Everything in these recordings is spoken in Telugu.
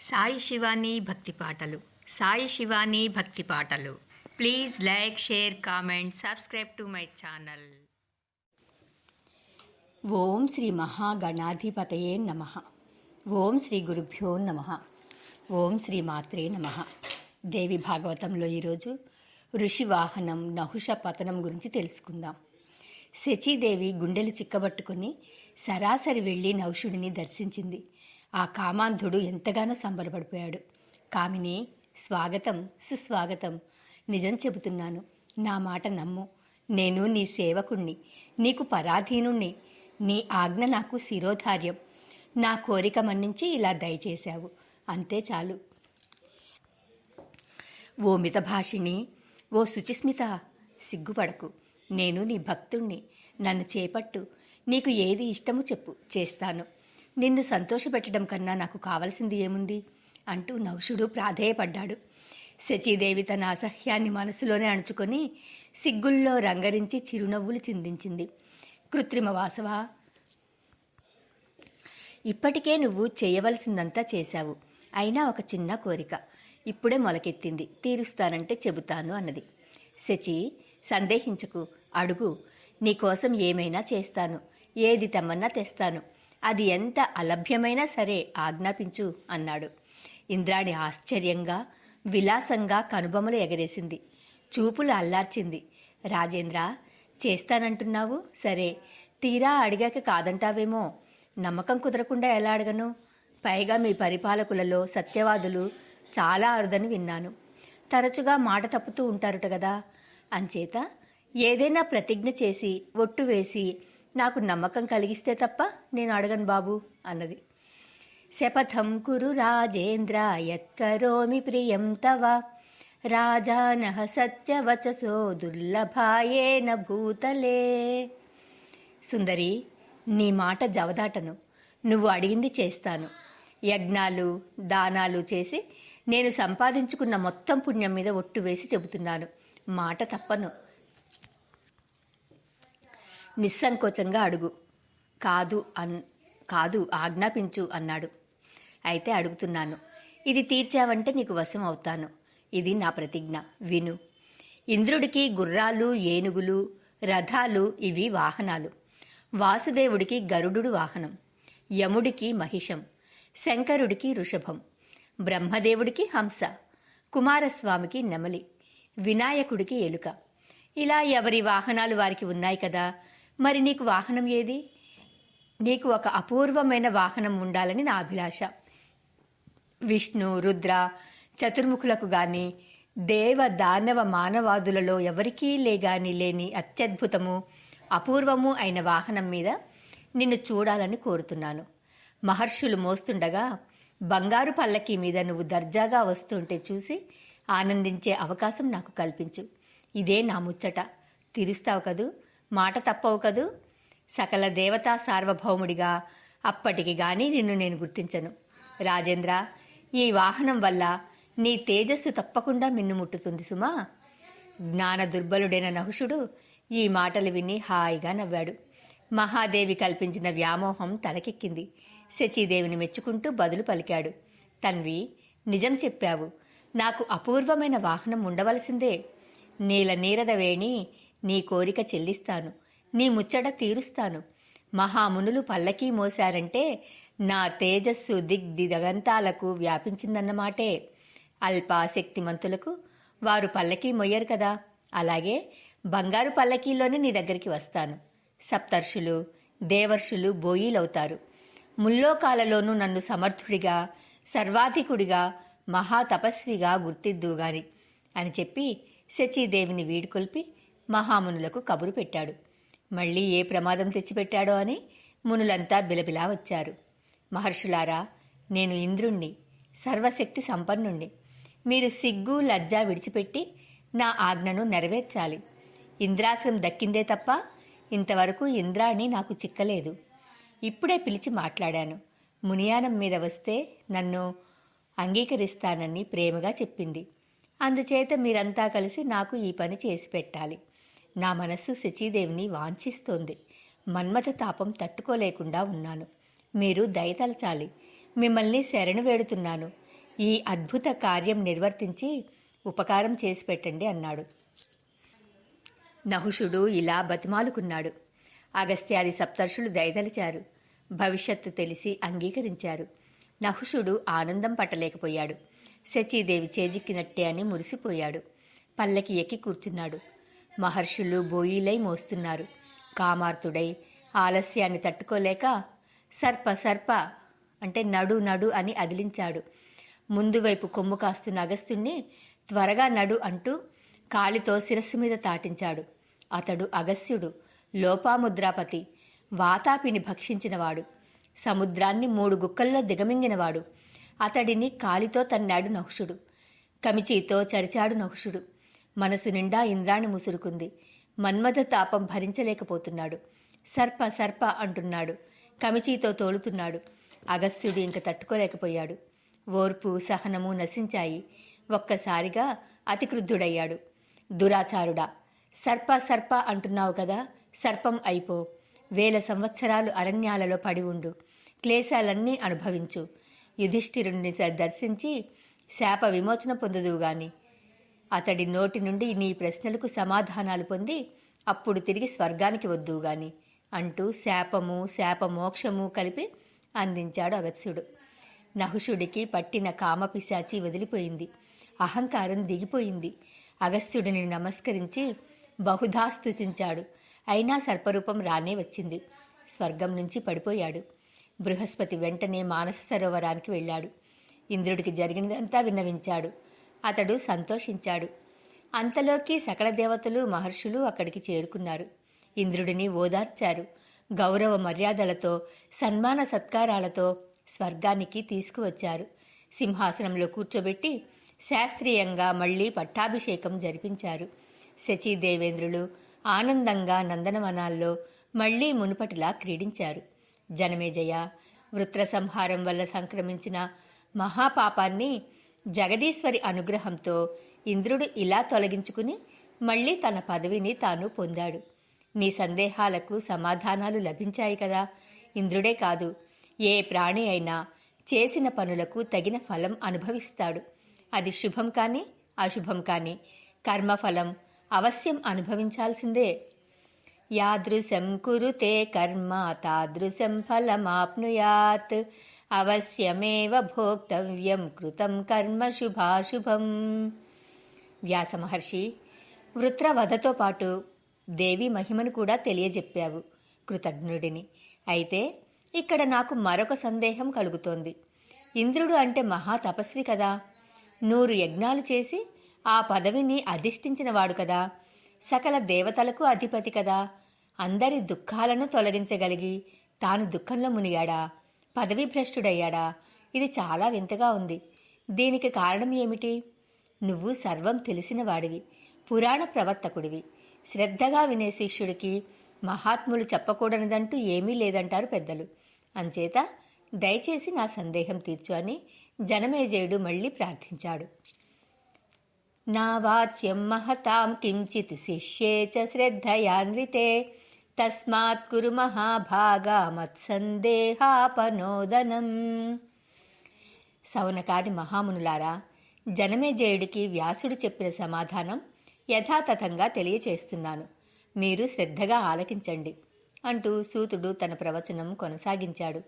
సాయి శివాని భక్తి పాటలు. సాయి శివాని భక్తి పాటలు. Please like, share, comment, subscribe to my channel. Om Shri మహాగణాధిపతయే నమః. ఓం శ్రీ గురుభ్యో నమః. ఓం శ్రీ మాత్రే నమః. దేవి భాగవతంలో ఈరోజు ఋషి వాహనం నహుష పతనం గురించి తెలుసుకుందాం. శచీదేవి గుండెలు చిక్కబట్టుకుని సరాసరి వెళ్లి నహుషుడిని దర్శించింది. ఆ కామాంధుడు ఎంతగానో సంబరపడిపోయాడు. కామిని, స్వాగతం, సుస్వాగతం. నిజం చెబుతున్నాను, నా మాట నమ్ము. నేను నీ సేవకుణ్ణి, నీకు పరాధీనుణ్ణి. నీ ఆజ్ఞ నాకు శిరోధార్యం. నా కోరిక మన్నించి ఇలా దయచేశావు, అంతే చాలు. ఓ మితభాషిణి, ఓ శుచిస్మిత, సిగ్గుపడకు. నేను నీ భక్తుణ్ణి. నన్ను చేపట్టు. నీకు ఏది ఇష్టమో చెప్పు, చేస్తాను. నిన్ను సంతోషపెట్టడం కన్నా నాకు కావలసింది ఏముంది అంటూ నహుషుడు ప్రాధేయపడ్డాడు. శచీదేవి తన అసహ్యాన్ని మనసులోనే అణుచుకొని సిగ్గుల్లో రంగరించి చిరునవ్వులు చిందించింది. కృత్రిమ వాసవా, ఇప్పటికే నువ్వు చేయవలసిందంతా చేశావు. అయినా ఒక చిన్న కోరిక ఇప్పుడే మొలకెత్తింది, తీరుస్తానంటే చెబుతాను అన్నది. శచి, సందేహించకు, అడుగు. నీకోసం ఏమైనా చేస్తాను, ఏది తెమ్మన్నా తెస్తాను. అది ఎంత అలభ్యమైనా సరే ఆజ్ఞాపించు అన్నాడు. ఇంద్రాణి ఆశ్చర్యంగా విలాసంగా కనుబొమ్మలు ఎగరేసింది, చూపులు అల్లార్చింది. రాజేంద్ర, చేస్తానంటున్నావు, సరే. తీరా అడిగాక కాదంటావేమో. నమ్మకం కుదరకుండా ఎలా అడగను? పైగా మీ పరిపాలకులలో సత్యవాదులు చాలా అరుదని విన్నాను. తరచుగా మాట తప్పుతూ ఉంటారుట కదా. అంచేత ఏదైనా ప్రతిజ్ఞ చేసి ఒట్టు వేసి నాకు నమ్మకం కలిగిస్తే తప్ప నేను అడగను బాబు అన్నది. శపథం కురు రాజేంద్ర యత్కరోమి ప్రియం తవ రాజానః సత్యవచసో దుర్లభాయేన భూతలే. సుందరి, నీ మాట జవదాటను. నువ్వు అడిగింది చేస్తాను. యజ్ఞాలు దానాలు చేసి నేను సంపాదించుకున్న మొత్తం పుణ్యం మీద ఒట్టు వేసి చెబుతున్నాను. మాట తప్పను. నిస్సంకోచంగా అడుగు. కాదు ఆజ్ఞాపించు అన్నాడు. అయితే అడుగుతున్నాను. ఇది తీర్చావంటే నీకు వశం అవుతాను. ఇది నా ప్రతిజ్ఞ, విను. ఇంద్రుడికి గుర్రాలు, ఏనుగులు, రథాలు ఇవి వాహనాలు. వాసుదేవుడికి గరుడు వాహనం, యముడికి మహిషం, శంకరుడికి వృషభం, బ్రహ్మదేవుడికి హంస, కుమారస్వామికి నెమలి, వినాయకుడికి ఎలుక. ఇలా ఎవరి వాహనాలు వారికి ఉన్నాయి కదా. మరి నీకు వాహనం ఏది? నీకు ఒక అపూర్వమైన వాహనం ఉండాలని నా అభిలాష. విష్ణు, రుద్ర, చతుర్ముఖులకు గాని దేవ దానవ మానవాదులలో ఎవరికీ లేని అత్యద్భుతము అపూర్వము అయిన వాహనం మీద నిన్ను చూడాలని కోరుతున్నాను. మహర్షులు మోస్తుండగా బంగారు పల్లకీ మీద నువ్వు దర్జాగా వస్తుంటే చూసి ఆనందించే అవకాశం నాకు కల్పించు. ఇదే నా ముచ్చట. తీరుస్తావు కదూ? మాట తప్పవు కదూ? సకల దేవతా సార్వభౌముడిగా అప్పటికి గాని నిన్ను నేను గుర్తించను. రాజేంద్ర, ఈ వాహనం వల్ల నీ తేజస్సు తప్పకుండా మిన్నుముట్టుతుంది సుమా. జ్ఞాన దుర్బలుడైన నహుషుడు ఈ మాటలు విని హాయిగా నవ్వాడు. మహాదేవి కల్పించిన వ్యామోహం తలకెక్కింది. శచీదేవిని మెచ్చుకుంటూ బదులు పలికాడు. తన్వి, నిజం చెప్పావు. నాకు అపూర్వమైన వాహనం ఉండవలసిందే. నీరదవేణి, నీ కోరిక చెల్లిస్తాను. నీ ముచ్చట తీరుస్తాను. మహామునులు పల్లకీ మోశారంటే నా తేజస్సు దిగంతాలకు వ్యాపించిందన్నమాటే. అల్పాశక్తిమంతులకు వారు పల్లకీ మొయ్యరు కదా. అలాగే బంగారు పల్లకీలోనే నీ దగ్గరికి వస్తాను. సప్తర్షులు, దేవర్షులు బోయీలవుతారు. ముల్లోకాలలోనూ నన్ను సమర్థుడిగా, సర్వాధికుడిగా, మహాతపస్విగా గుర్తిద్దుగాని అని చెప్పి శచీదేవిని వీడుకొల్పి మహామునులకు కబురు పెట్టాడు. మళ్లీ ఏ ప్రమాదం తెచ్చిపెట్టాడో అని మునులంతా బిలబిలా వచ్చారు. మహర్షులారా, నేను ఇంద్రుణ్ణి, సర్వశక్తి సంపన్నుణ్ణి. మీరు సిగ్గు లజ్జ విడిచిపెట్టి నా ఆజ్ఞను నెరవేర్చాలి. ఇంద్రాసనం దక్కిందే తప్ప ఇంతవరకు ఇంద్రాణి నాకు చిక్కలేదు. ఇప్పుడే పిలిచి మాట్లాడాను. మునియానం మీద వస్తే నన్ను అంగీకరిస్తానని ప్రేమగా చెప్పింది. అందుచేత మీరంతా కలిసి నాకు ఈ పని చేసి పెట్టాలి. నా మనస్సు శచీదేవిని వాంఛిస్తోంది. మన్మథ తాపం తట్టుకోలేకుండా ఉన్నాను. మీరు దయతలచాలి. మిమ్మల్ని శరణు వేడుతున్నాను. ఈ అద్భుత కార్యం నిర్వర్తించి ఉపకారం చేసి పెట్టండి అన్నాడు. నహుషుడు ఇలా బతిమాలుకున్నాడు. అగస్త్యాది సప్తర్షులు దయదలిచారు. భవిష్యత్తు తెలిసి అంగీకరించారు. నహుషుడు ఆనందం పట్టలేకపోయాడు. శచీదేవి చేజిక్కినట్టే అని మురిసిపోయాడు. పల్లకి ఎక్కి కూర్చున్నాడు. మహర్షులు బోయిలై మోస్తున్నారు. కామార్తుడై ఆలస్యాన్ని తట్టుకోలేక సర్ప సర్ప అంటే నడు నడు అని అదిలించాడు. ముందు వైపు కొమ్ము కాస్తున్న అగస్త్యుణ్ణి త్వరగా నడు అంటూ కాలితో శిరస్సు మీద తాటించాడు. అతడు అగస్త్యుడు, లోపాముద్రాపతి, వాతాపిని భక్షించినవాడు, సముద్రాన్ని 3 గుక్కల్లో దిగమింగినవాడు. అతడిని కాలితో తన్నాడు నహుషుడు. కమిచీతో చరిచాడు నహుషుడు. మనసు నిండా ఇంద్రాణి ముసురుకుంది. మన్మథ తాపం భరించలేకపోతున్నాడు. సర్ప సర్ప అంటున్నాడు. కమిచీతో తోలుతున్నాడు. అగస్త్యుడు ఇంక తట్టుకోలేకపోయాడు. ఓర్పు సహనము నశించాయి. ఒక్కసారిగా అతిక్రుద్ధుడయ్యాడు. దురాచారుడా, సర్ప సర్ప అంటున్నావు కదా, సర్పం అయిపో. 1000 సంవత్సరాలు అరణ్యాలలో పడి ఉండు. క్లేశాలన్నీ అనుభవించు. యుధిష్ఠిరుణ్ణి దర్శించి శాప విమోచన పొందుదువుగాని అతడి నోటి నుండి నీ ప్రశ్నలకు సమాధానాలు పొంది అప్పుడు తిరిగి స్వర్గానికి వద్దువుగాని అంటూ శాపము శాపమోక్షము కలిపి అందించాడు అగస్త్యుడు. నహుషుడికి పట్టిన కామపిశాచి వదిలిపోయింది. అహంకారం దిగిపోయింది. అగస్త్యుడిని నమస్కరించి బహుధా స్తుతించాడు. అయినా సర్పరూపం రానే వచ్చింది. స్వర్గం నుంచి పడిపోయాడు. బృహస్పతి వెంటనే మానస సరోవరానికి వెళ్ళాడు. ఇంద్రుడికి జరిగినదంతా విన్నవించాడు. అతడు సంతోషించాడు. అంతలోకి సకల దేవతలు మహర్షులు అక్కడికి చేరుకున్నారు. ఇంద్రుడిని ఓదార్చారు. గౌరవ మర్యాదలతో సన్మాన సత్కారాలతో స్వర్గానికి తీసుకువచ్చారు. సింహాసనంలో కూర్చోబెట్టి శాస్త్రీయంగా మళ్లీ పట్టాభిషేకం జరిపించారు. శచీదేవేంద్రులు ఆనందంగా నందనవనాల్లో మళ్లీ మునుపటిలా క్రీడించారు. జనమేజయ, వృత్ర సంహారం వల్ల సంక్రమించిన మహాపాపాన్ని జగదీశ్వరి అనుగ్రహంతో ఇంద్రుడు ఇలా తొలగించుకుని మళ్లీ తన పదవిని తాను పొందాడు. నీ సందేహాలకు సమాధానాలు లభించాయి కదా. ఇంద్రుడే కాదు, ఏ ప్రాణి అయినా చేసిన పనులకు తగిన ఫలం అనుభవిస్తాడు. అది శుభం కాని అశుభం కాని కర్మఫలం అవశ్యం అనుభవించాల్సిందే. యాదృశం కురుతే కర్మ తాదృశం ఫలమాప్నుయాత్ అవశ్యమేవ భోక్తవ్యం కృతం కర్మ శుభాశుభం. వ్యాస మహర్షి, వృత్రవధతో పాటు దేవి మహిమను కూడా తెలియజెప్పావు. కృతజ్ఞుడిని. అయితే ఇక్కడ నాకు మరొక సందేహం కలుగుతోంది. ఇంద్రుడు అంటే మహా తపస్వి కదా, 100 యజ్ఞాలు చేసి ఆ పదవిని అధిష్ఠించినవాడు కదా, సకల దేవతలకు అధిపతి కదా, అందరి దుఃఖాలను తొలగించగలిగి తాను దుఃఖంలో మునిగాడా, పదవీ భ్రష్టుడయ్యాడా? ఇది చాలా వింతగా ఉంది. దీనికి కారణం ఏమిటి? నువ్వు సర్వం తెలిసిన వాడివి, పురాణ ప్రవర్తకుడివి. శ్రద్ధగా వినే శిష్యుడికి మహాత్ములు చెప్పకూడనిదంటూ ఏమీ లేదంటారు పెద్దలు. అంచేత దయచేసి నా సందేహం తీర్చు అని జనమేజయుడు మళ్లీ ప్రార్థించాడు. నా వాచ్యం మహతాం కించిత్ శిష్యే చ శ్రద్ధయాన్వితే తస్మాత్ కురు మహాభాగా మత్సందేహాపనోదనం. సౌనకాది మహామునులారా, జనమేజయుడికి వ్యాసుడు చెప్పిన సమాధానం యథాతథంగా తెలియచేస్తున్నాను. మీరు శ్రద్ధగా ఆలకించండి అంటూ సూతుడు తన ప్రవచనం కొనసాగించాడు.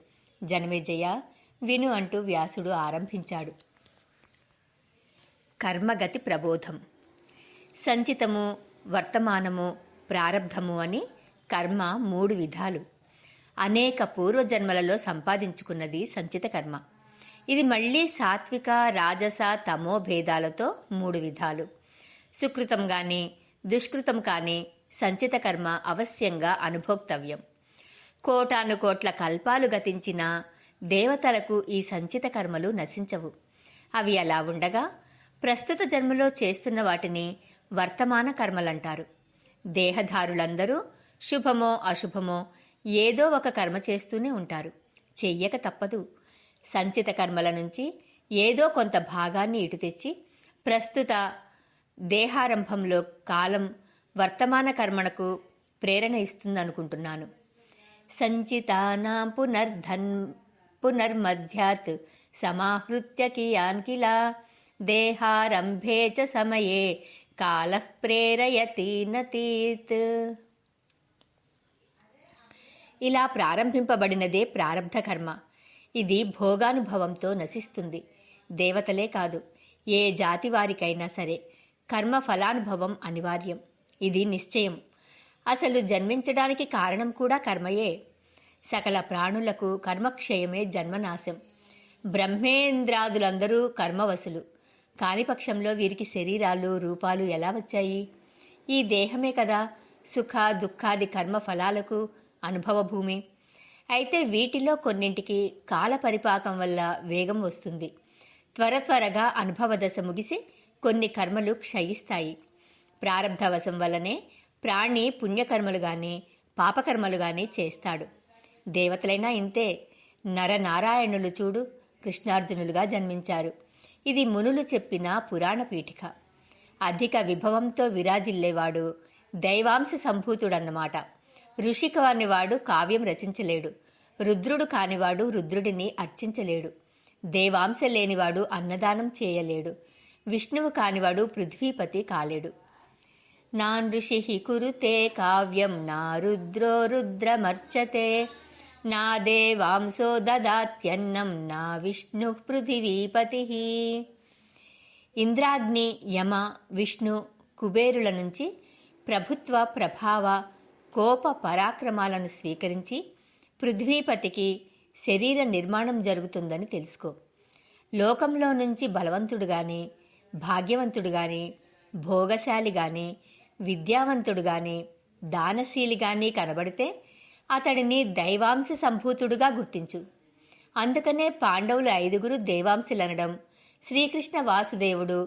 జనమేజయ విను అంటూ వ్యాసుడు ఆరంభించాడు. కర్మగతి ప్రబోధం. సంచితము, వర్తమానము, ప్రారబ్ధము అని కర్మ 3 విధాలు. అనేక పూర్వజన్మలలో సంపాదించుకున్నది సంచిత కర్మ. ఇది మళ్లీ సాత్విక, రాజస, తమో భేదాలతో 3 విధాలు. సుకృతం గాని దుష్కృతం కాని సంచిత కర్మ అవశ్యంగా అనుభోక్తవ్యం. కోటానుకోట్ల కల్పాలు గతించిన దేవతలకు ఈ సంచిత కర్మలు నశించవు. అవి అలా ఉండగా ప్రస్తుత జన్మలో చేస్తున్న వాటిని వర్తమాన కర్మలంటారు. దేహధారులందరూ శుభమో అశుభమో ఏదో ఒక కర్మ చేస్తూనే ఉంటారు. చెయ్యక తప్పదు. సంచిత కర్మల నుంచి ఏదో కొంత భాగాన్ని ఇటు తెచ్చి ప్రస్తుత దేహారంభంలో కాలం వర్తమాన కర్మణకు ప్రేరణ ఇస్తుందనుకుంటున్నాను. సంచితానాం పునర్మధ్యాత్ సమాహృత్య కియాన్ కిలా దేహారంభే చ సమయే కాలః ప్రేరయతి నతీత్. ఇలా ప్రారంభింపబడినదే ప్రారబ్ధ కర్మ. ఇది భోగానుభవంతో నశిస్తుంది. దేవతలే కాదు, ఏ జాతి వారికైనా సరే కర్మ ఫలానుభవం అనివార్యం. ఇది నిశ్చయం. అసలు జన్మించడానికి కారణం కూడా కర్మయే. సకల ప్రాణులకు కర్మక్షయమే జన్మనాశం. బ్రహ్మేంద్రాదులందరూ కర్మవశులు కాని పక్షంలో వీరికి శరీరాలు రూపాలు ఎలా వచ్చాయి? ఈ దేహమే కదా సుఖ దుఃఖాది కర్మ ఫలాలకు అనుభవ భూమి. అయితే వీటిలో కొన్నింటికి కాల పరిపాకం వల్ల వేగం వస్తుంది. త్వరగా అనుభవ దశ ముగిసి కొన్ని కర్మలు క్షయిస్తాయి. ప్రారబ్ధవశం వల్లనే ప్రాణి పుణ్యకర్మలు గాని పాపకర్మలు గాని చేస్తాడు. దేవతలైనా ఇంతే. నరనారాయణులు చూడు కృష్ణార్జునులుగా జన్మించారు. ఇది మునులు చెప్పిన పురాణ పీఠిక. అధిక విభవంతో విరాజిల్లేవాడు దైవాంశ సంభూతుడన్నమాట. ఋషి కానివాడు కావ్యం రచించలేడు. రుద్రుడు కానివాడు రుద్రుడిని అర్చించలేడు. దేవాంశ లేనివాడు అన్నదానం చేయలేడు. విష్ణువు కానివాడు పృథ్వీపతి కాలేడు. నాన్ ఋషి కురుతే కావ్యం నా రుద్రో రుద్రమర్చతే నా దేవాంశో దదాత్యన్నం నా విష్ణు పృథివీపతి. ఇంద్రాగ్ని యమ విష్ణు కుబేరుల నుంచి ప్రభుత్వ ప్రభావ కోప పరాక్రమాలను స్వీకరించి పృథ్వీపతికి శరీర నిర్మాణం జరుగుతుందని తెలుసుకో. లోకంలో నుంచి బలవంతుడు గాని భాగ్యవంతుడు గాని భోగశాలి గాని విద్యావంతుడు గాని దానశీలి గాని కనబడితే అతడిని దైవాంశ సంభూతుడుగా గుర్తించు. అందుకనే పాండవులు 5 దేవాంశలనడం, శ్రీకృష్ణ వాసుదేవుడు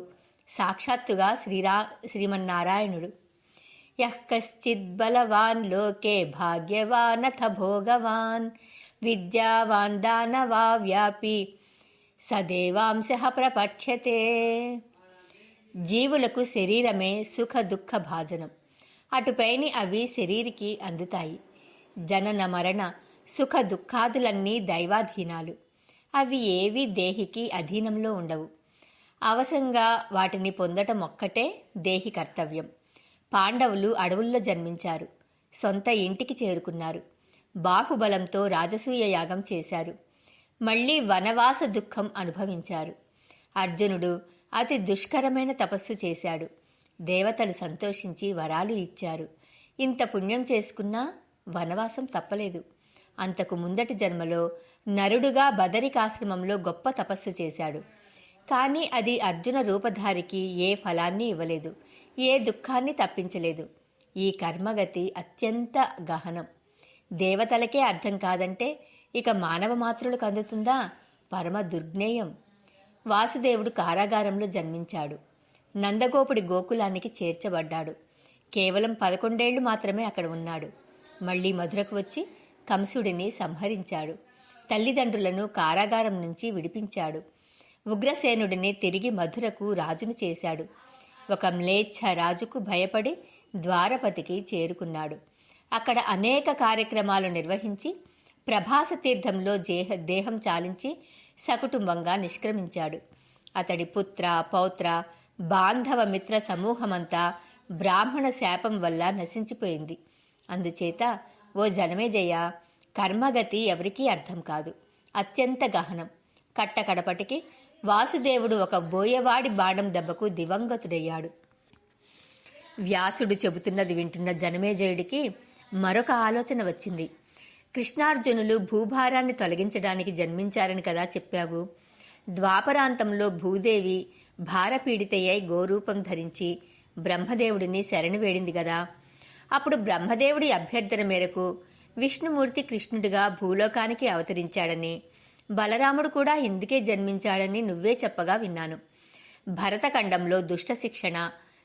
సాక్షాత్తుగా శ్రీమన్నారాయణుడు. యః కశ్చిద్ బలవాన్ లోకే భాగ్యవానథ భోగవాన్ విద్యావాన్ దానవా వ్యాపి సదేవాంశః ప్రపఠ్యతే. జీవులకు శరీరమే సుఖ దుఃఖ భాజనం. అటుపైని అవి శరీరికి అందుతాయి. జనన మరణ సుఖ దుఃఖాదులన్నీ దైవాధీనాలు. అవి ఏవి దేహికి అధీనంలో ఉండవు. అవసంగా వాటిని పొందటం ఒక్కటే దేహి కర్తవ్యం. పాండవులు అడవుల్లో జన్మించారు. సొంత ఇంటికి చేరుకున్నారు. బాహుబలంతో రాజసూయ యాగం చేశారు. మళ్లీ వనవాస దుఃఖం అనుభవించారు. అర్జునుడు అతి దుష్కరమైన తపస్సు చేశాడు. దేవతలు సంతోషించి వరాలు ఇచ్చారు. ఇంత పుణ్యం చేసుకున్నా వనవాసం తప్పలేదు. అంతకు ముందటి జన్మలో నరుడుగా బదరికాశ్రమంలో గొప్ప తపస్సు చేశాడు. కానీ అది అర్జున రూపధారికి ఏ ఫలాన్ని ఇవ్వలేదు, ఏ దుఃఖాన్ని తప్పించలేదు. ఈ కర్మగతి అత్యంత గహనం. దేవతలకే అర్థం కాదంటే ఇక మానవ మాతృలకు అందుతుందా? పరమ దుర్జ్ఞేయం. వాసుదేవుడు కారాగారంలో జన్మించాడు. నందగోపుడి గోకులానికి చేర్చబడ్డాడు. కేవలం 11 ఏళ్లు మాత్రమే అక్కడ ఉన్నాడు. మళ్లీ మధురకు వచ్చి కంసుడిని సంహరించాడు. తల్లిదండ్రులను కారాగారం నుంచి విడిపించాడు. ఉగ్రసేనుడిని తిరిగి మధురకు రాజును చేశాడు. ఒక మ్లేచ్ఛ రాజుకు భయపడి ద్వారపతికి చేరుకున్నాడు. అక్కడ అనేక కార్యక్రమాలు నిర్వహించి ప్రభాస తీర్థంలో దేహం చాలించి సకుటుంబంగా నిష్క్రమించాడు. అతడి పుత్ర పౌత్ర బాంధవ మిత్ర సమూహమంతా బ్రాహ్మణ శాపం వల్ల నశించిపోయింది. అందుచేత ఓ జనమేజయ, కర్మగతి ఎవరికీ అర్థం కాదు, అత్యంత గహనం. కట్టకడపటికి వాసుదేవుడు ఒక బోయవాడి బాణం దెబ్బకు దివంగతుడయ్యాడు. వ్యాసుడు చెబుతున్నది వింటున్న జనమేజయుడికి మరొక ఆలోచన వచ్చింది. కృష్ణార్జునులు భూభారాన్ని తొలగించడానికి జన్మించారని కదా చెప్పావు. ద్వాపరాంతంలో భూదేవి భారపీడితయ్యై గోరూపం ధరించి బ్రహ్మదేవుడిని శరణు వేడింది గదా. అప్పుడు బ్రహ్మదేవుడి అభ్యర్థన మేరకు విష్ణుమూర్తి కృష్ణుడిగా భూలోకానికి అవతరించాడని, బలరాముడు కూడా ఇందుకే జన్మించాడని నువ్వే చెప్పగా విన్నాను. భరతఖండంలో దుష్ట శిక్షణ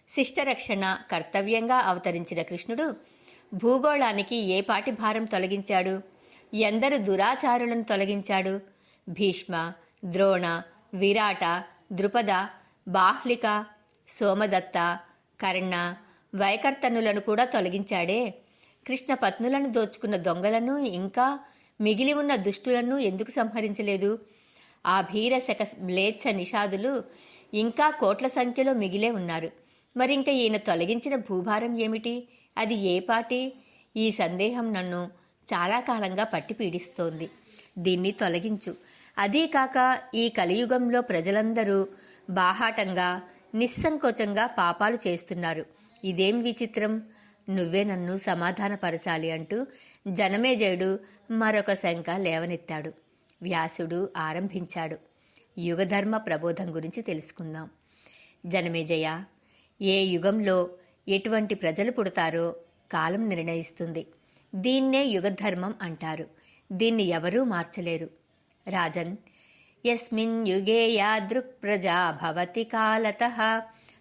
శిష్టరక్షణ కర్తవ్యంగా అవతరించిన కృష్ణుడు భూగోళానికి ఏ పాటి భారం తొలగించాడు? ఎందరు దురాచారులను తొలగించాడు? భీష్మ, ద్రోణ, విరాట, ద్రుపద, బాహ్లిక, సోమదత్త, కర్ణ, వైకర్తనులను కూడా తొలగించాడే. కృష్ణ పత్నులను దోచుకున్న దొంగలను ఇంకా మిగిలి ఉన్న దుష్టులను ఎందుకు సంహరించలేదు? ఆ భీరశక మ్లేచ్ఛ నిషాదులు ఇంకా కోట్ల సంఖ్యలో మిగిలే ఉన్నారు. మరింక ఈయన తొలగించిన భూభారం ఏమిటి? అది ఏ పాటి? ఈ సందేహం నన్ను చాలా కాలంగా పట్టి పీడిస్తోంది. దీన్ని తొలగించు. అదీ కాక ఈ కలియుగంలో ప్రజలందరూ బాహాటంగా నిస్సంకోచంగా పాపాలు చేస్తున్నారు. ఇదేం విచిత్రం? నువ్వే నన్ను సమాధానపరచాలి అంటూ జనమేజయుడు మరొక శంక లేవనెత్తాడు. వ్యాసుడు ఆరంభించాడు. యుగధర్మ ప్రబోధం గురించి తెలుసుకుందాం. జనమేజయ, ఏ యుగంలో ఎటువంటి ప్రజలు పుడతారో కాలం నిర్ణయిస్తుంది. దీన్నే యుగధర్మం అంటారు. దీన్ని ఎవరూ మార్చలేరు. రాజన్, యస్మిన్ యుగే యాదృక్ ప్రజా భవతి కాలతః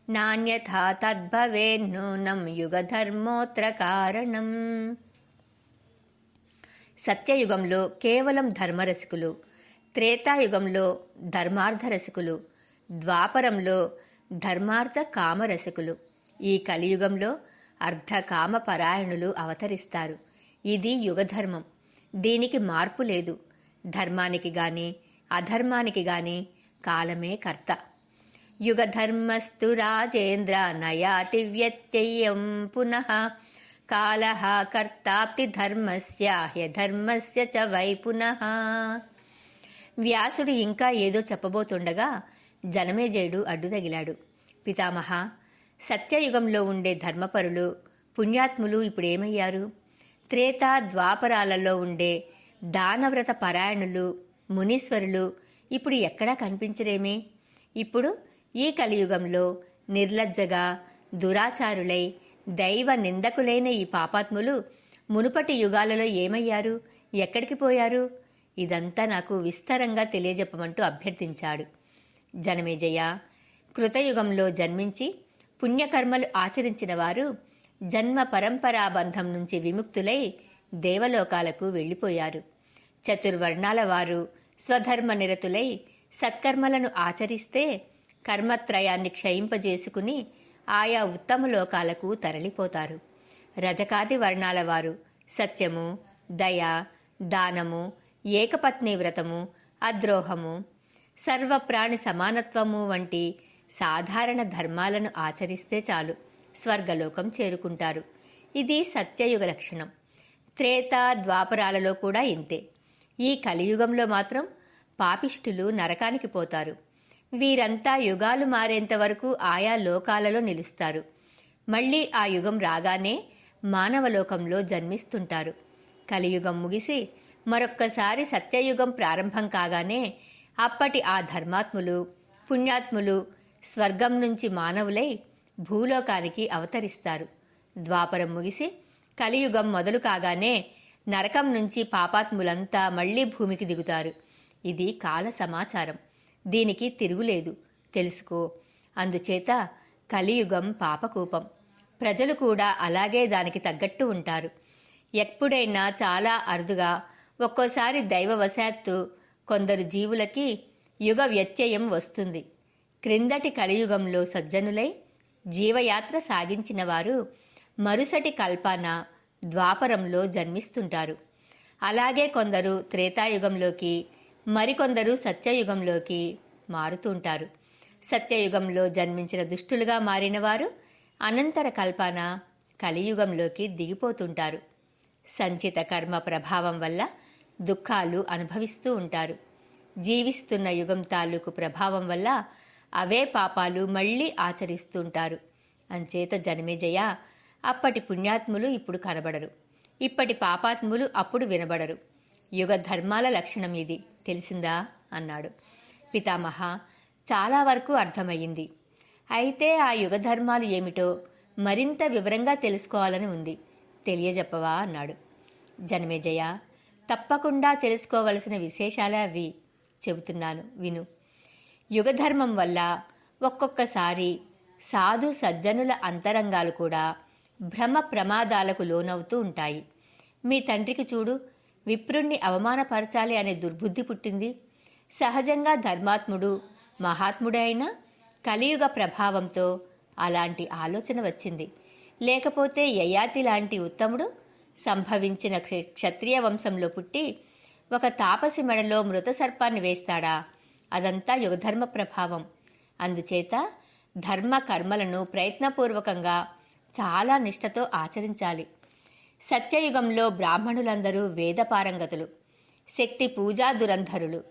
నాన్యథా తద్భవేన్నూనం యుగధర్మోత్ర కారణం. సత్యయుగంలో కేవలం ధర్మరసికులు, త్రేతాయుగంలో ధర్మార్థరసికులు, ద్వాపరంలో ధర్మార్థ కామరసికులు, ఈ కలియుగంలో అర్ధకామ పరాయణులు అవతరిస్తారు. ఇది యుగధర్మం. దీనికి మార్పు లేదు. ధర్మానికి గాని అధర్మానికి గాని కాలమే కర్త. యుగధర్మస్తు రాజేంద్ర నయాతి వ్యత్యయం పునః కాలః కర్తాప్తి ధర్మస్య హ్యధర్మస్య చ వై పునః. వ్యాసుడు ఇంకా ఏదో చెప్పబోతుండగా జనమేజయుడు అడ్డుతగిలాడు. పితామహ, సత్యయుగంలో ఉండే ధర్మపరులు పుణ్యాత్ములు ఇప్పుడేమయ్యారు? త్రేతా ద్వాపరాలలో ఉండే దానవ్రత పరాయణులు మునీశ్వరులు ఇప్పుడు ఎక్కడా కనిపించరేమే? ఇప్పుడు ఈ కలియుగంలో నిర్లజ్జగా దురాచారులై దైవ నిందకులైన ఈ పాపాత్ములు మునుపటి యుగాలలో ఏమయ్యారు? ఎక్కడికి పోయారు? ఇదంతా నాకు విస్తారంగా తెలియజెప్పమంటూ అభ్యర్థించాడు. జనమేజయ, కృతయుగంలో జన్మించి పుణ్యకర్మలు ఆచరించిన వారు జన్మ పరంపరాబంధం నుంచి విముక్తులై దేవలోకాలకు వెళ్ళిపోయారు. చతుర్వర్ణాల వారు స్వధర్మ నిరతులై సత్కర్మలను ఆచరిస్తే కర్మత్రయాన్ని క్షయింపజేసుకుని ఆయా ఉత్తమ లోకాలకు తరలిపోతారు. రజకాది వర్ణాల వారు సత్యము, దయ, దానము, ఏకపత్ని వ్రతము, అద్రోహము, సర్వప్రాణి సమానత్వము వంటి సాధారణ ధర్మాలను ఆచరిస్తే చాలు స్వర్గలోకం చేరుకుంటారు. ఇది సత్యయుగ లక్షణం. త్రేతా ద్వాపరాలలో కూడా ఇంతే. ఈ కలియుగంలో మాత్రం పాపిష్టులు నరకానికి పోతారు. వీరంతా యుగాలు మారేంత వరకు ఆయా లోకాలలో నిలుస్తారు. మళ్లీ ఆ యుగం రాగానే మానవలోకంలో జన్మిస్తుంటారు. కలియుగం ముగిసి మరొక్కసారి సత్యయుగం ప్రారంభం కాగానే అప్పటి ఆ ధర్మాత్ములు పుణ్యాత్ములు స్వర్గం నుంచి మానవులై భూలోకానికి అవతరిస్తారు. ద్వాపరం ముగిసి కలియుగం మొదలు కాగానే నరకం నుంచి పాపాత్ములంతా మళ్లీ భూమికి దిగుతారు. ఇది కాల సమాచారం. దీనికి తిరుగులేదు. తెలుసుకో. అందుచేత కలియుగం పాపకూపం. ప్రజలు కూడా అలాగే దానికి తగ్గట్టు ఉంటారు. ఎప్పుడైనా చాలా అరుదుగా ఒక్కోసారి దైవవశాత్తు కొందరు జీవులకి యుగ వ్యత్యయం వస్తుంది. క్రిందటి కలియుగంలో సజ్జనులై జీవయాత్ర సాగించిన వారు మరుసటి కల్పాన ద్వాపరంలో జన్మిస్తుంటారు. అలాగే కొందరు త్రేతాయుగంలోకి, మరికొందరు సత్యయుగంలోకి మారుతుంటారు. సత్యయుగంలో జన్మించిన దుష్టులుగా మారినవారు అనంతర కల్పాన కలియుగంలోకి దిగిపోతుంటారు. సంచిత కర్మ ప్రభావం వల్ల దుఃఖాలు అనుభవిస్తూ ఉంటారు. జీవిస్తున్న యుగం తాలూకు ప్రభావం వల్ల అవే పాపాలు మళ్లీ ఆచరిస్తుంటారు. అంచేత జనమేజయ, అప్పటి పుణ్యాత్ములు ఇప్పుడు కనబడరు. ఇప్పటి పాపాత్ములు అప్పుడు వినబడరు. యుగ ధర్మాల లక్షణం ఇది. తెలిసిందా అన్నాడు. పితామహ, చాలా వరకు అర్థమయ్యింది. అయితే ఆ యుగ ధర్మాలు ఏమిటో మరింత వివరంగా తెలుసుకోవాలని ఉంది. తెలియజెప్పవా అన్నాడు. జనమేజయ, తప్పకుండా తెలుసుకోవలసిన విశేషాలే అవి. చెబుతున్నాను విను. యుగధర్మం వల్ల ఒక్కొక్కసారి సాధు సజ్జనుల అంతరంగాలు కూడా భ్రమ ప్రమాదాలకు లోనవుతూ ఉంటాయి. మీ తండ్రికి చూడు, విప్రుణ్ణి అవమానపరచాలి అనే దుర్బుద్ధి పుట్టింది. సహజంగా ధర్మాత్ముడు మహాత్ముడే అయినా కలియుగ ప్రభావంతో అలాంటి ఆలోచన వచ్చింది. లేకపోతే యయాతి లాంటి ఉత్తముడు సంభవించిన క్షత్రియ వంశంలో పుట్టి ఒక తాపసి మెడలో మృత సర్పాన్ని వేస్తాడా? అదంతా యుగధర్మ ప్రభావం. అందుచేత ధర్మ కర్మలను ప్రయత్నపూర్వకంగా చాలా నిష్ఠతో ఆచరించాలి. సత్యయుగంలో బ్రాహ్మణులందరూ వేద పారంగతులు, శక్తి పూజా దురంధరులు,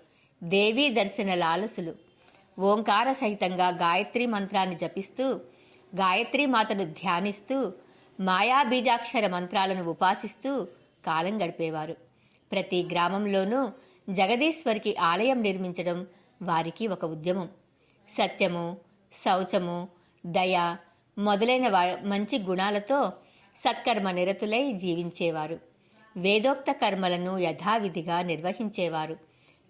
దేవీ దర్శన లాలసులు. ఓంకార సహితంగా గాయత్రీ మంత్రాన్ని జపిస్తూ, గాయత్రీ మాతను ధ్యానిస్తూ, మాయాబీజాక్షర మంత్రాలను ఉపాసిస్తూ కాలం గడిపేవారు. ప్రతి గ్రామంలోనూ జగదీశ్వరికి ఆలయం నిర్మించడం వారికి ఒక ఉద్యమం. సత్యము, శౌచము, దయ మొదలైన మంచి గుణాలతో సత్కర్మ నిరతులై జీవించేవారు. వేదోక్త కర్మలను యథావిధిగా నిర్వహించేవారు.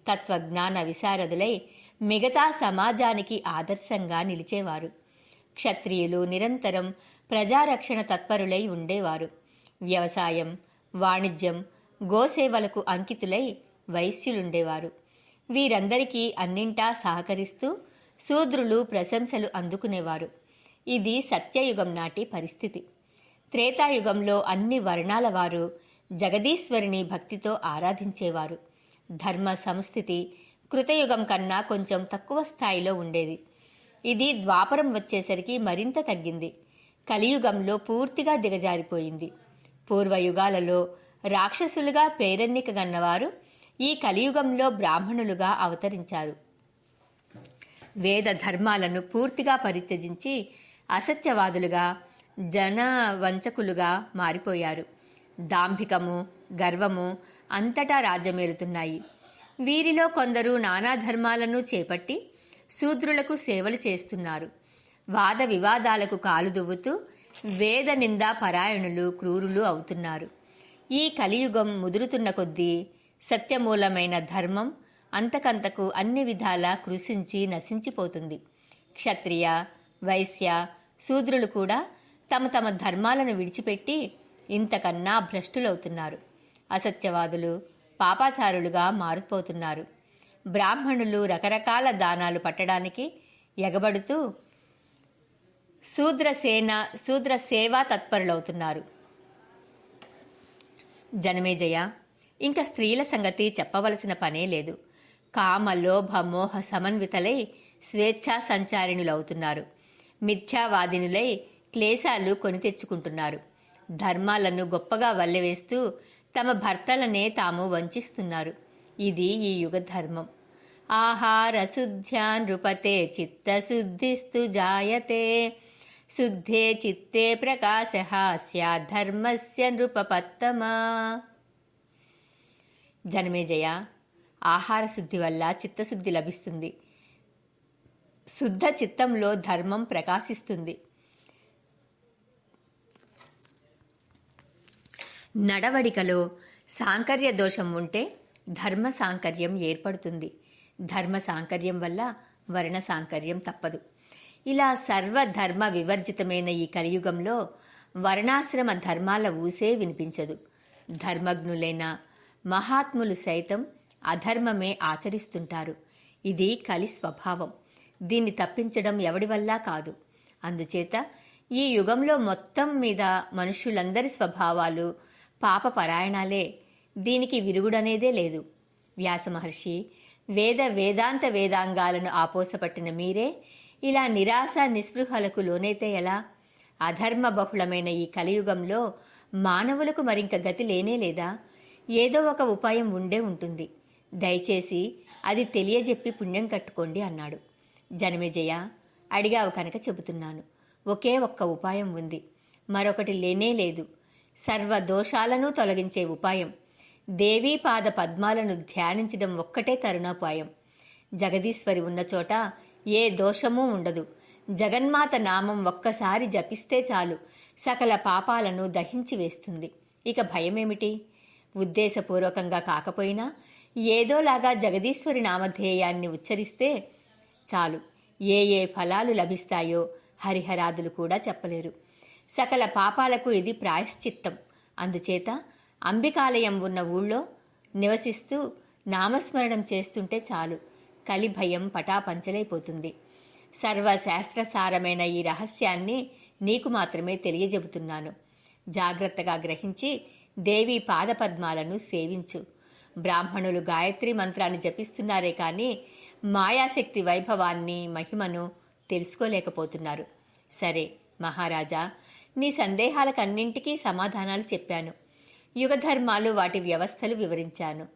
తత్వజ్ఞాన విశారదులై మిగతా సమాజానికి ఆదర్శంగా నిలిచేవారు. క్షత్రియులు నిరంతరం ప్రజారక్షణ తత్పరులై ఉండేవారు. వ్యవసాయం, వాణిజ్యం, గోసేవలకు అంకితులై వైశ్యులుండేవారు. వీరందరికీ అన్నింటా సహకరిస్తూ శూద్రులు ప్రశంసలు అందుకునేవారు. ఇది సత్యయుగం నాటి పరిస్థితి. త్రేతాయుగంలో అన్ని వర్ణాల వారు జగదీశ్వరిని భక్తితో ఆరాధించేవారు. ధర్మ సంస్థితి కృతయుగం కన్నా కొంచెం తక్కువ స్థాయిలో ఉండేది. ఇది ద్వాపరం వచ్చేసరికి మరింత తగ్గింది. కలియుగంలో పూర్తిగా దిగజారిపోయింది. పూర్వయుగాలలో రాక్షసులుగా పేరెన్నికగన్నవారు ఈ కలియుగంలో బ్రాహ్మణులుగా అవతరించారు. వేద ధర్మాలను పూర్తిగా పరిత్యజించి అసత్యవాదులుగా, జనవంచకులుగా మారిపోయారు. దాంభికము, గర్వము అంతటా రాజ్యమేలుతున్నాయి. వీరిలో కొందరు నానా ధర్మాలను చేపట్టి శూద్రులకు సేవలు చేస్తున్నారు. వాద వివాదాలకు కాలుదువ్వుతూ వేద నిందా పరాయణులు, క్రూరులు అవుతున్నారు. ఈ కలియుగం ముదురుతున్న కొద్దీ సత్యమూలమైన ధర్మం అంతకంతకు అన్ని విధాలా కృషించి నశించిపోతుంది. క్షత్రియ, వైశ్య, శూద్రులు కూడా తమ తమ ధర్మాలను విడిచిపెట్టి ఇంతకన్నా భ్రష్టులవుతున్నారు. అసత్యవాదులు, పాపాచారులుగా మారిపోతున్నారు. బ్రాహ్మణులు రకరకాల దానాలు పట్టడానికి ఎగబడుతూ శూద్ర సేవా తత్పరులవుతున్నారు. జనమేజయ, ఇంకా స్త్రీల సంగతి చెప్పవలసిన పనే లేదు. కామ, లోభ, మోహ సమన్వితలై స్వేచ్ఛా సంచారిణులవుతున్నారు. మిథ్యావాదినులై క్లేశాలు కొని తెచ్చుకుంటున్నారు. ధర్మాలను గొప్పగా వల్లెవేస్తూ తమ భర్తలనే తాము వంచిస్తున్నారు. ఇది ఈ యుగ ధర్మం. ఆహార శుద్ధ్యా నృపతే చిత్తశుద్ధిస్తు జాయతే, శుద్ధే చిత్తే ప్రకాశః స్యాద్ ధర్మస్య నృపపత్తమా. జనమేజయ, ఆహార శుద్ధి వల్ల చిత్తశుద్ధి లభిస్తుంది. శుద్ధ చిత్తంలో ధర్మం ప్రకాశిస్తుంది. నడవడికలో సాంకర్య దోషం ఉంటే ధర్మ సాంకర్యం ఏర్పడుతుంది. ధర్మ సాంకర్యం వల్ల వర్ణ సాంకర్యం తప్పదు. ఇలా సర్వధర్మ వివర్జితమైన ఈ కలియుగంలో వర్ణాశ్రమ ధర్మాల ఊసే వినిపించదు. ధర్మజ్ఞులైన మహాత్ములు సైతం అధర్మమే ఆచరిస్తుంటారు. ఇది కలి స్వభావం. దీన్ని తప్పించడం ఎవడి వల్ల కాదు. అందుచేత ఈ యుగంలో మొత్తం మీద మనుష్యులందరి స్వభావాలు పాపపరాయణాలే. దీనికి విరుగుడనేదే లేదు. వ్యాసమహర్షి వేదాంత వేదాంగాలను ఆపోసపట్టిన మీరే ఇలా నిరాశ నిస్పృహలకు లోనైతే ఎలా? అధర్మ బహుళమైన ఈ కలియుగంలో మానవులకు మరింక గతి లేనే లేదా? ఏదో ఒక ఉపాయం ఉండే ఉంటుంది. దయచేసి అది తెలియజెప్పి పుణ్యం కట్టుకోండి అన్నాడు. జనమేజయ, అడిగావు కనుక చెబుతున్నాను. ఒకే ఒక్క ఉపాయం ఉంది. మరొకటి లేనే లేదు. సర్వ దోషాలను తొలగించే ఉపాయం. దేవీ పాద పద్మాలను ధ్యానించడం ఒక్కటే తరుణోపాయం. జగదీశ్వరి ఉన్న చోట ఏ దోషమూ ఉండదు. జగన్మాత నామం ఒక్కసారి జపిస్తే చాలు సకల పాపాలను దహించి వేస్తుంది. ఇక భయమేమిటి? ఉద్దేశపూర్వకంగా కాకపోయినా ఏదోలాగా జగదీశ్వరి నామధేయాన్ని ఉచ్చరిస్తే చాలు. ఏ ఏ ఫలాలు లభిస్తాయో హరిహరాదులు కూడా చెప్పలేరు. సకల పాపాలకు ఇది ప్రాయశ్చిత్తం. అందుచేత అంబికాలయం ఉన్న ఊళ్ళో నివసిస్తూ నామస్మరణం చేస్తుంటే చాలు. కలి భయం పటాపంచలైపోతుంది. సర్వశాస్త్రసారమైన ఈ రహస్యాన్ని నీకు మాత్రమే తెలియజెబుతున్నాను. జాగ్రత్తగా గ్రహించి దేవి పాదపద్మాలను సేవించు. బ్రాహ్మణులు గాయత్రి మంత్రాన్ని జపిస్తున్నారే కానీ మాయాశక్తి వైభవాన్ని మహిమను తెలుసుకోలేకపోతున్నారు. సరే మహారాజా, నీ సందేహాలకన్నింటికీ సమాధానాలు చెప్పాను. యుగధర్మాలు, వాటి వ్యవస్థలు వివరించాను.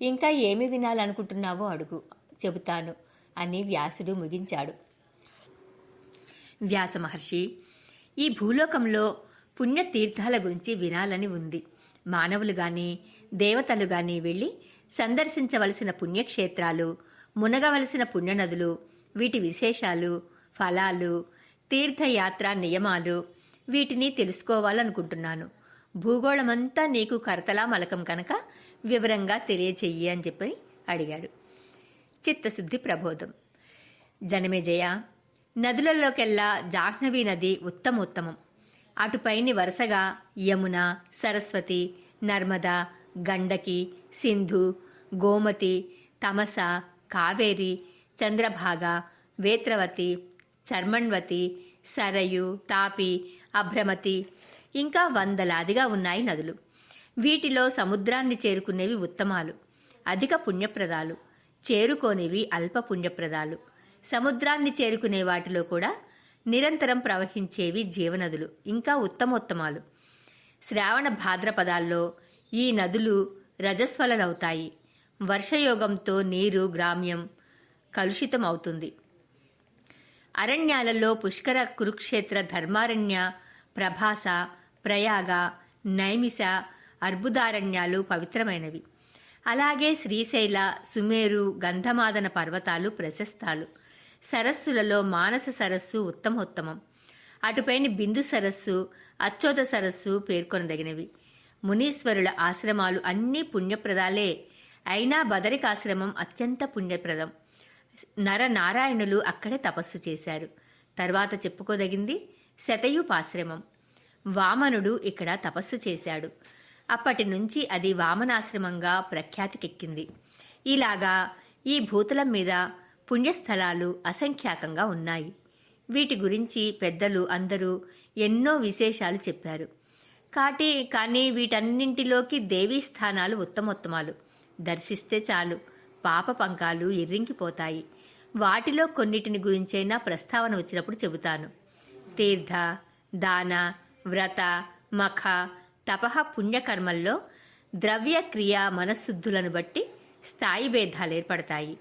ఇంకా ఏమి వినాలనుకుంటున్నావో అడుగు, చెబుతాను అని వ్యాసుడు ముగించాడు. వ్యాస మహర్షి, ఈ భూలోకంలో పుణ్యతీర్థాల గురించి వినాలని ఉంది. మానవులు గాని దేవతలు గాని వెళ్ళి సందర్శించవలసిన పుణ్యక్షేత్రాలు, మునగవలసిన పుణ్యనదులు, వీటి విశేషాలు, ఫలాలు, తీర్థయాత్ర నియమాలు, వీటిని తెలుసుకోవాలనుకుంటున్నాను. భూగోళమంతా నీకు కరతలా మలకం కనుక వివరంగా తెలియచెయ్యి అని చెప్పి అడిగాడు. చిత్తశుద్ధి ప్రబోధం. జనమేజయ, నదులలోకెల్లా జాహ్నవీ నది ఉత్తమోత్తమం. అటుపైని వరుసగా యమున, సరస్వతి, నర్మదా, గండకి, సింధు, గోమతి, తమస, కావేరి, చంద్రభాగ, వేత్రవతి, చర్మణ్వతి, సరయు, తాపి, అభ్రమతి, ఇంకా వందలాదిగా ఉన్నాయి నదులు. వీటిలో సముద్రాన్ని చేరుకునేవి ఉత్తమాలు, అధిక పుణ్యప్రదాలు. చేరుకోనివి అల్ప పుణ్యప్రదాలు. సముద్రాన్ని చేరుకునే వాటిలో కూడా నిరంతరం ప్రవహించేవి జీవనదులు, ఇంకా ఉత్తమోత్తమాలు. శ్రావణ భాద్రపదాల్లో ఈ నదులు రజస్వలనవుతాయి. వర్షయోగంతో నీరు గ్రామ్యం, కలుషితం అవుతుంది. అరణ్యాలలో పుష్కర, కురుక్షేత్ర, ధర్మారణ్య, ప్రభాస, ప్రయాగ, నైమిష, అర్బుదారణ్యాలు పవిత్రమైనవి. అలాగే శ్రీశైల, సుమేరు, గంధమాదన పర్వతాలు ప్రశస్తాలు. సరస్సులలో మానస సరస్సు ఉత్తమోత్తమం. అటుపైన బిందు సరస్సు, అచ్చోత సరస్సు పేర్కొనదగినవి. మునీశ్వరుల ఆశ్రమాలు అన్నీ పుణ్యప్రదాలే. అయినా బదరికాశ్రమం అత్యంత పుణ్యప్రదం. నరనారాయణులు అక్కడే తపస్సు చేశారు. తర్వాత చెప్పుకోదగింది శతయూపాశ్రమం. వామనుడు ఇక్కడ తపస్సు చేశాడు. అప్పటి నుంచి అది వామనాశ్రమంగా ప్రఖ్యాతికెక్కింది. ఇలాగా ఈ భూతలం మీద పుణ్యస్థలాలు అసంఖ్యాకంగా ఉన్నాయి. వీటి గురించి పెద్దలు అందరూ ఎన్నో విశేషాలు చెప్పారు. కానీ వీటన్నింటిలోకి దేవీ స్థానాలు ఉత్తమోత్తమాలు. దర్శిస్తే చాలు పాప పంకాలు ఎర్రింకిపోతాయి. వాటిలో కొన్నిటిని గురించైనా ప్రస్తావన వచ్చినప్పుడు చెబుతాను. తీర్థ, దాన, వ్రత, మఖ, తపః పుణ్యకర్మల్లో ద్రవ్య, క్రియ, మనశుద్ధులను బట్టి స్థాయి భేదాలు ఏర్పడతాయి.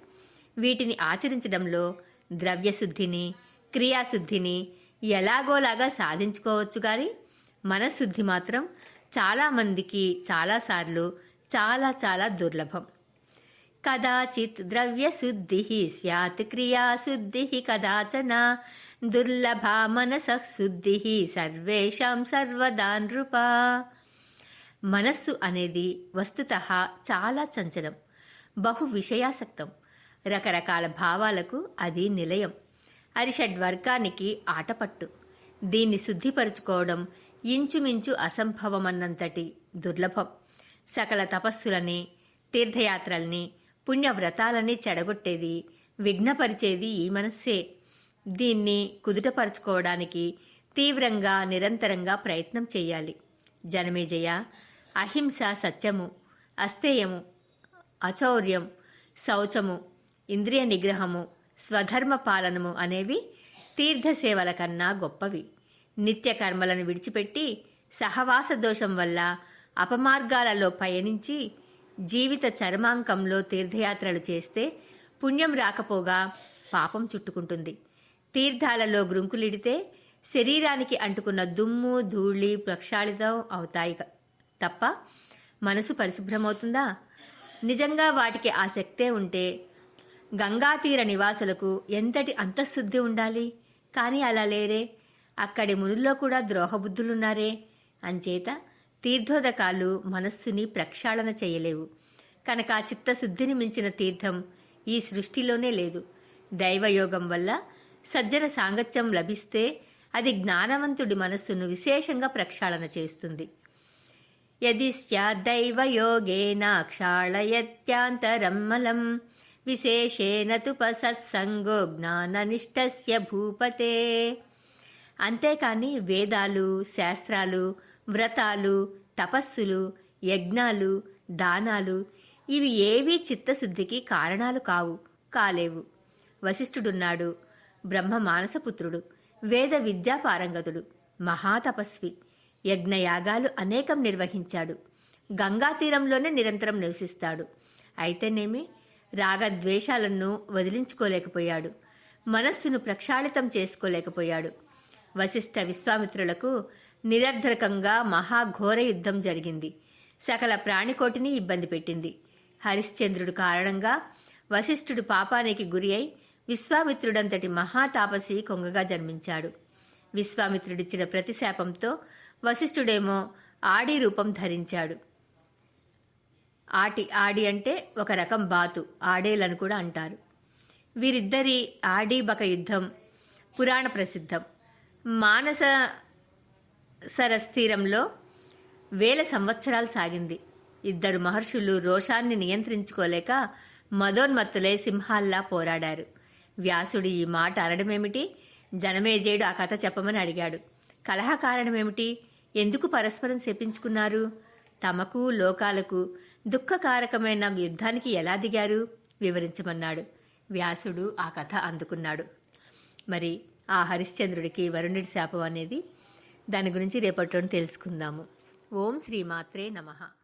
వీటిని ఆచరించడంలో ద్రవ్యశుద్ధిని, క్రియాశుద్ధిని ఎలాగోలాగా సాధించుకోవచ్చు. కానీ మనశుద్ధి మాత్రం చాలామందికి చాలాసార్లు చాలా చాలా దుర్లభం. కదాచిత్ ద్రవ్యశుద్ధి స్యాత్ క్రియాశుద్ధి కదాచన దుర్లభా మనసః శుద్ధి సర్వేషాం సర్వదా నృపా. మనస్సు అనేది వస్తుతః చాలా చంచలం, బహు విషయాసక్తం. రకరకాల భావాలకు అది నిలయం. అరిషడ్వర్గానికి ఆటపట్టు. దీన్ని శుద్ధిపరుచుకోవడం ఇంచుమించు అసంభవమన్నంతటి దుర్లభం. సకల తపస్సులని, తీర్థయాత్రల్ని, పుణ్యవ్రతాలని చెడగొట్టేది, విఘ్నపరిచేది ఈ మనస్సే. దీన్ని కుదుటపరుచుకోవడానికి తీవ్రంగా, నిరంతరంగా ప్రయత్నం చేయాలి. జనమేజయ, అహింస, సత్యము, అస్తేయము, అచౌర్యం, శౌచము, ఇంద్రియ నిగ్రహము, స్వధర్మ పాలనము అనేవి తీర్థసేవల కన్నా గొప్పవి. నిత్య కర్మలను విడిచిపెట్టి సహవాస దోషం వల్ల అపమార్గాలలో పయనించి జీవిత చరమాంకంలో తీర్థయాత్రలు చేస్తే పుణ్యం రాకపోగా పాపం చుట్టుకుంటుంది. తీర్థాలలో గ్రుంకులిడితే శరీరానికి అంటుకున్న దుమ్ము, ధూళి ప్రక్షాళితం అవుతాయి తప్ప మనసు పరిశుభ్రమవుతుందా? నిజంగా వాటికి ఆ శక్తే ఉంటే గంగాతీర నివాసులకు ఎంతటి అంతఃశుద్ధి ఉండాలి. కానీ అలా లేరే. అక్కడి మునుల్లో కూడా ద్రోహబుద్ధులున్నారే. అంచేత తీర్థోదకాలు మనస్సుని ప్రక్షాళన చేయలేవు. కనుక ఆ చిత్తశుద్ధిని మించిన తీర్థం ఈ సృష్టిలోనే లేదు. దైవయోగం వల్ల సజ్జన సాంగత్యం లభిస్తే అది జ్ఞానవంతుడి మనస్సును విశేషంగా ప్రక్షాళన చేస్తుంది. యది స్యాద్దైవయోగేన క్షాళయత్యాంతరం మలం విశేషేణ తు సత్సంగో జ్ఞాననిష్టస్య భూపతే. అంతేకాని వేదాలు, శాస్త్రాలు, వ్రతాలు, తపస్సులు, యజ్ఞాలు, దానాలు ఇవి ఏవీ చిత్తశుద్ధికి కారణాలు కాలేవు. వశిష్ఠుడున్నాడు. బ్రహ్మ మానసపుత్రుడు, వేద విద్యా పారంగతుడు, మహాతపస్వి. యజ్ఞయాగాలు అనేకం నిర్వహించాడు. గంగా తీరంలోనే నిరంతరం నివసిస్తాడు. అయితేనేమి రాగద్వేషాలను వదిలించుకోలేకపోయాడు. మనస్సును ప్రక్షాళితం చేసుకోలేకపోయాడు. వశిష్ఠ విశ్వామిత్రులకు నిరర్ధకంగా మహాఘోర యుద్ధం జరిగింది. సకల ప్రాణికోటిని ఇబ్బంది పెట్టింది. హరిశ్చంద్రుడు కారణంగా వశిష్ఠుడు పాపానికి గురి అయి విశ్వామిత్రుడంతటి మహాతాపసి కొంగగా జన్మించాడు. విశ్వామిత్రుడిచ్చిన ప్రతిశాపంతో వశిష్ఠుడేమో ఆడి రూపం ధరించాడు. ఆడి అంటే ఒక రకం బాతు, ఆడేలను కూడా అంటారు. వీరిద్దరి ఆడి బక యుద్ధం పురాణ ప్రసిద్ధం. మానస సరస్థీరంలో వేల సంవత్సరాలు సాగింది. ఇద్దరు మహర్షులు రోషాన్ని నియంత్రించుకోలేక మదోన్మత్తులై సింహాల్లా పోరాడారు. వ్యాసుడు ఈ మాట అనడమేమిటి? జనమేజయుడు ఆ కథ చెప్పమని అడిగాడు. కలహ కారణమేమిటి? ఎందుకు పరస్పరం శపించుకున్నారు? తమకు లోకాలకు దుఃఖకారకమైన యుద్ధానికి ఎలా దిగారు వివరించమన్నాడు. వ్యాసుడు ఆ కథ అందుకున్నాడు. మరి ఆ హరిశ్చంద్రుడికి వరుణుడి శాపం అనేది దాని గురించి రేపటి తెలుసుకుందాము. ఓం శ్రీమాత్రే నమః.